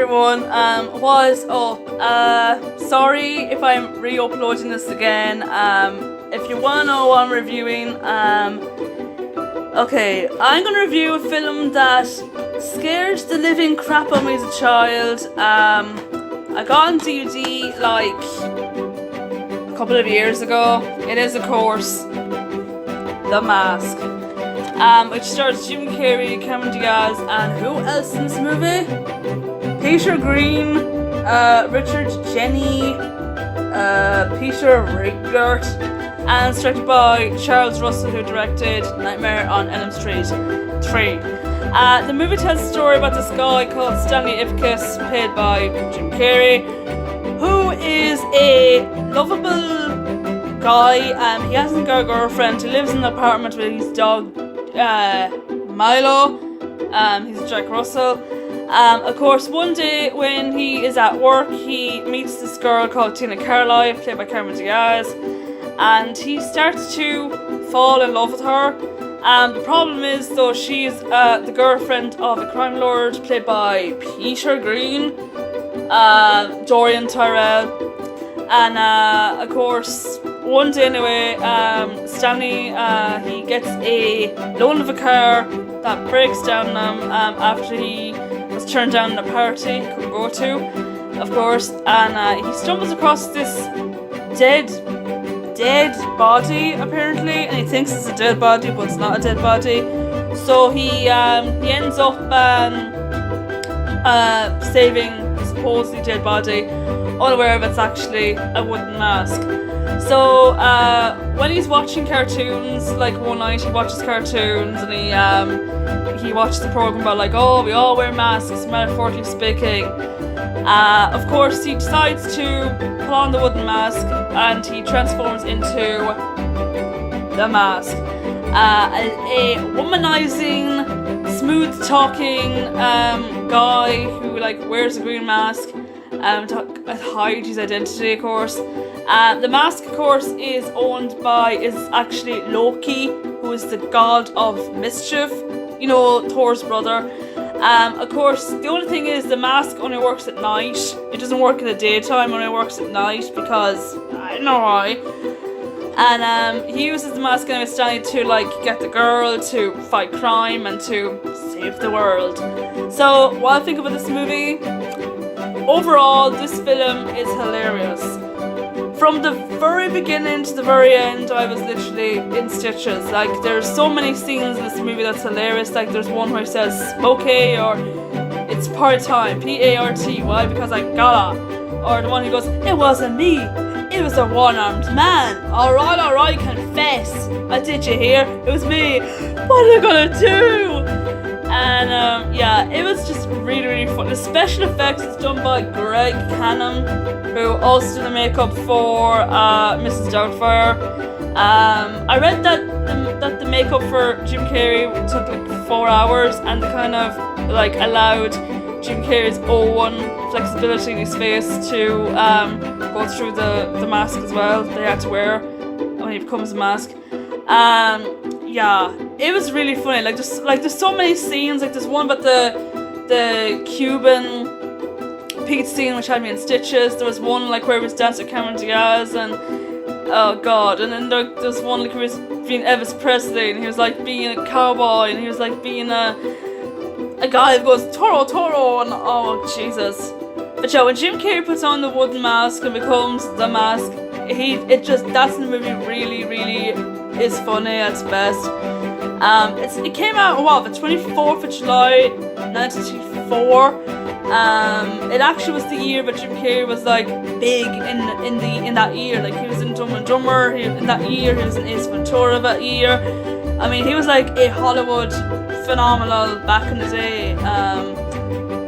everyone, what is up? Sorry if I'm re-uploading this again. If you want to know what I'm reviewing, okay, I'm going to review a film that scared the living crap out of me as a child. I got on DVD like a couple of years ago. It is, of course, The Mask. Which stars Jim Carrey, Cameron Diaz, and who else in this movie? Peter Green, Richard Jenny, Peter Riegert, and it's directed by Charles Russell, who directed Nightmare on Elm Street 3. The movie tells a story about this guy called Stanley Ipkiss, played by Jim Carrey, who is a lovable guy. He hasn't got a girlfriend. He lives in an apartment with his dog Milo. He's Jack Russell. Of course, one day when he is at work, he meets this girl called Tina Carlisle, played by Cameron Diaz, and he starts to fall in love with her. The problem is, though, she's the girlfriend of a crime lord, played by Peter Green, Dorian Tyrell, and of course, one day anyway, Stanley, he gets a loan of a car that breaks down after he was turned down in a party he couldn't go to, of course, and he stumbles across this dead body apparently, and he thinks it's a dead body, but it's not a dead body. So he ends up saving the supposedly dead body, unaware of it's actually a wooden mask. So when he's watching cartoons, like one night he watches cartoons and he watches the program about like, oh, we all wear masks, metaphorically speaking. Of course, he decides to put on the wooden mask and he transforms into the Mask, a womanizing, smooth-talking guy who like wears a green mask to hide his identity, of course. The Mask, of course, is actually Loki, who is the god of mischief, you know, Thor's brother. Of course, the only thing is the mask only works at night. It doesn't work in the daytime, it only works at night because I don't know why. And he uses the mask anyway, Stanley, to like get the girl to fight crime and to save the world. So, what I think about this movie, overall, this film is hilarious. From the very beginning to the very end, I was literally in stitches. Like, there's so many scenes in this movie that's hilarious. Like, there's one where he says, "Smokey," or "It's part time," P-A-R-T. Why? Because I gotta. Or the one who goes, "It wasn't me. It was a one-armed man. Alright, confess. I did you hear? It was me. What are you gonna do?" And yeah, it was just really, really fun. The special effects is done by Greg Canham, who also did the makeup for Mrs. Doubtfire. I read that the makeup for Jim Carrey took like 4 hours, and they kind of like allowed Jim Carrey's own flexibility in his face to go through the mask as well. They had to wear when he becomes a mask. Yeah, it was really funny. Like there's so many scenes. Like there's one about the Cuban Pete scene, which had me in stitches. There was one like where he was dancing with Cameron Diaz, and oh god. And then there's one like where he was being Elvis Presley, and he was like being a cowboy, and he was like being a guy who goes Toro, and oh Jesus. But yeah, when Jim Carrey puts on the wooden mask and becomes the Mask, that's when the movie really, really is funny at its best. It came out the 24th of July 1984. It actually was the year that Jim Carrey was like big in that year. Like he was in Dumb and Dumber in that year. He was in Ace Ventura that year. I mean, he was like a Hollywood phenomenal back in the day.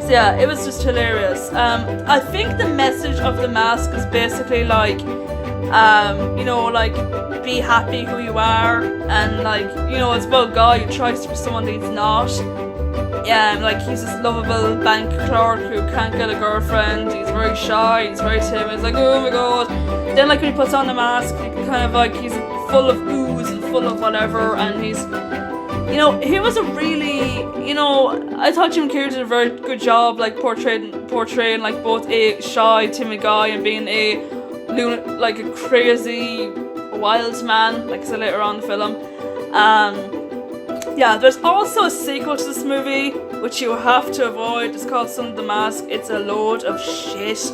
So yeah, it was just hilarious. I think the message of The Mask is basically like, you know, like be happy who you are, and like, you know, it's about a guy who tries to be someone that he's not. Yeah, like he's this lovable bank clerk who can't get a girlfriend. He's very shy, he's very timid. He's like, oh my god. Then like when he puts on the mask, he kind of like he's full of ooze and full of whatever, and he's you know, he was a really, you know, I thought Jim Carrey did a very good job, like portraying like both a shy, timid guy and being like a crazy wild man, like I said later on in the film. Yeah, there's also a sequel to this movie which you have to avoid. It's called Son of the Mask. It's a load of shit.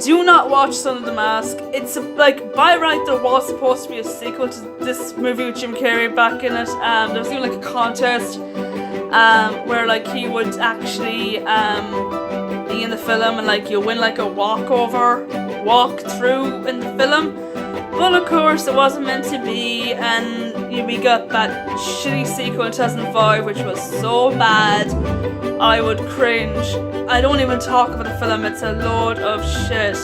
Do not watch Son of the Mask. It's like, by right, there was supposed to be a sequel to this movie with Jim Carrey back in it. There was even like a contest where like he would actually be in the film and like you win like a walk through in the film. But of course it wasn't meant to be, and we got that shitty sequel in 2005 which was so bad I would cringe. I don't even talk about the film, it's a load of shit.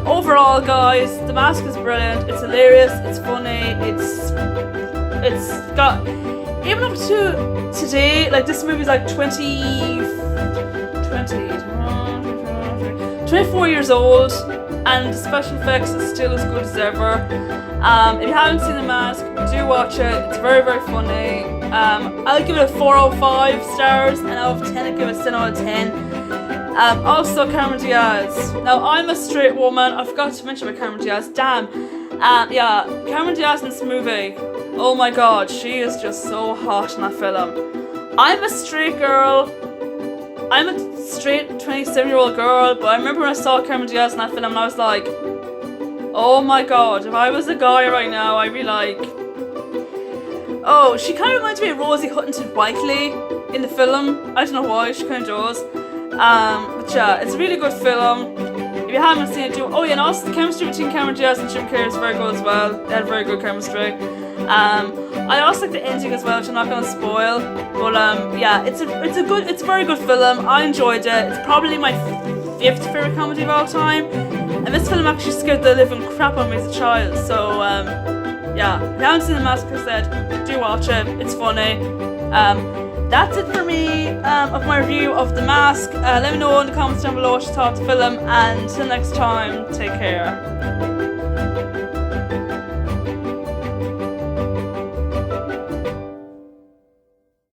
Overall guys, The Mask is brilliant, it's hilarious, it's funny, it's got, even up to today, like this movie's like 24 years old, and the special effects is still as good as ever. If you haven't seen The Mask, do watch it. It's very, very funny. I'll give it a 4 out of 5 stars, and out of 10 I'll give it a 10 out of 10. Also Cameron Diaz. Now I'm a straight woman. I forgot to mention about Cameron Diaz. Damn. Yeah, Cameron Diaz in this movie. Oh my god, she is just so hot in that film. I'm a straight girl. I'm a straight 27-year-old girl, but I remember when I saw Cameron Diaz in that film and I was like, oh my god, if I was a guy right now, I'd be like, oh, she kind of reminds me of Rosie Huntington-Whiteley in the film. I don't know why, she kind of does. But yeah, it's a really good film. If you haven't seen it, do. Oh yeah, and also the chemistry between Cameron Diaz and Jim Carrey is very good as well. They had very good chemistry. I also like the ending as well, which I'm not going to spoil. But yeah, it's a very good film. I enjoyed it. It's probably my 5th favorite comedy of all time. And this film actually scared the living crap out of me as a child. So yeah, if you haven't seen The Mask, like I said, do watch it. It's funny. That's it for me of my review of The Mask. Let me know in the comments down below what you thought of the film, and until next time, take care.